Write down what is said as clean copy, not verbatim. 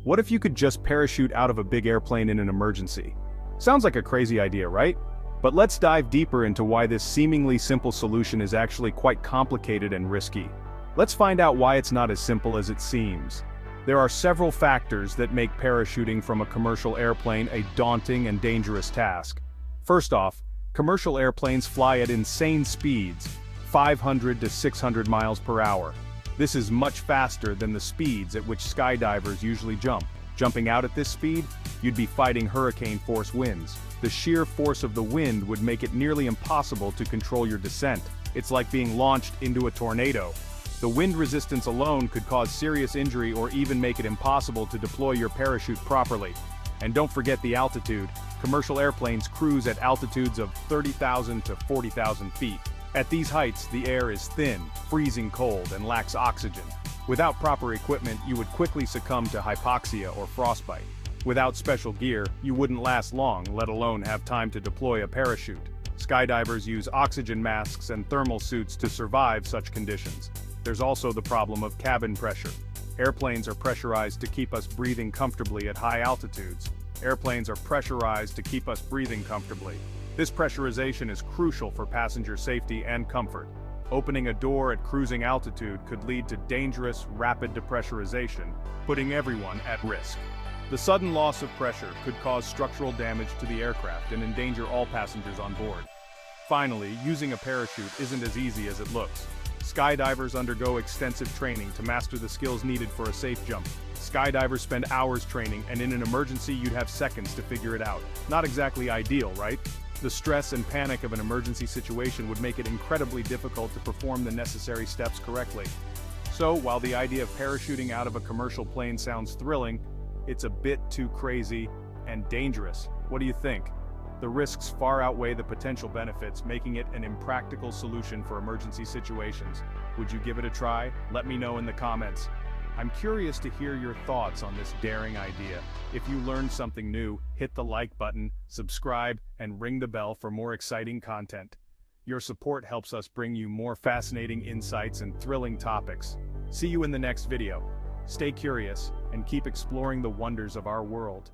What if you could just parachute out of a big airplane in an emergency? Sounds like a crazy idea, right? But let's dive deeper into why this seemingly simple solution is actually quite complicated and risky. Let's find out why it's not as simple as it seems. There are several factors that make parachuting from a commercial airplane a daunting and dangerous task. First off, commercial airplanes fly at insane speeds, 500 to 600 miles per hour. This is much faster than the speeds at which skydivers usually jump. Jumping out at this speed, you'd be fighting hurricane-force winds. The sheer force of the wind would make it nearly impossible to control your descent. It's like being launched into a tornado. The wind resistance alone could cause serious injury or even make it impossible to deploy your parachute properly. And don't forget the altitude. Commercial airplanes cruise at altitudes of 30,000 to 40,000 feet. At these heights, the air is thin, freezing cold, and lacks oxygen. Without proper equipment, you would quickly succumb to hypoxia or frostbite. Without special gear, you wouldn't last long, let alone have time to deploy a parachute. Skydivers use oxygen masks and thermal suits to survive such conditions. There's also the problem of cabin pressure. Airplanes are pressurized to keep us breathing comfortably at high altitudes. Airplanes are pressurized to keep us breathing comfortably. This pressurization is crucial for passenger safety and comfort. Opening a door at cruising altitude could lead to dangerous, rapid depressurization, putting everyone at risk. The sudden loss of pressure could cause structural damage to the aircraft and endanger all passengers on board. Finally, using a parachute isn't as easy as it looks. Skydivers undergo extensive training to master the skills needed for a safe jump. Skydivers spend hours training, and in an emergency you'd have seconds to figure it out. Not exactly ideal, right? The stress and panic of an emergency situation would make it incredibly difficult to perform the necessary steps correctly. So, while the idea of parachuting out of a commercial plane sounds thrilling, it's a bit too crazy and dangerous. What do you think? The risks far outweigh the potential benefits, making it an impractical solution for emergency situations. Would you give it a try? Let me know in the comments. I'm curious to hear your thoughts on this daring idea. If you learned something new, hit the like button, subscribe, and ring the bell for more exciting content. Your support helps us bring you more fascinating insights and thrilling topics. See you in the next video. Stay curious, and keep exploring the wonders of our world.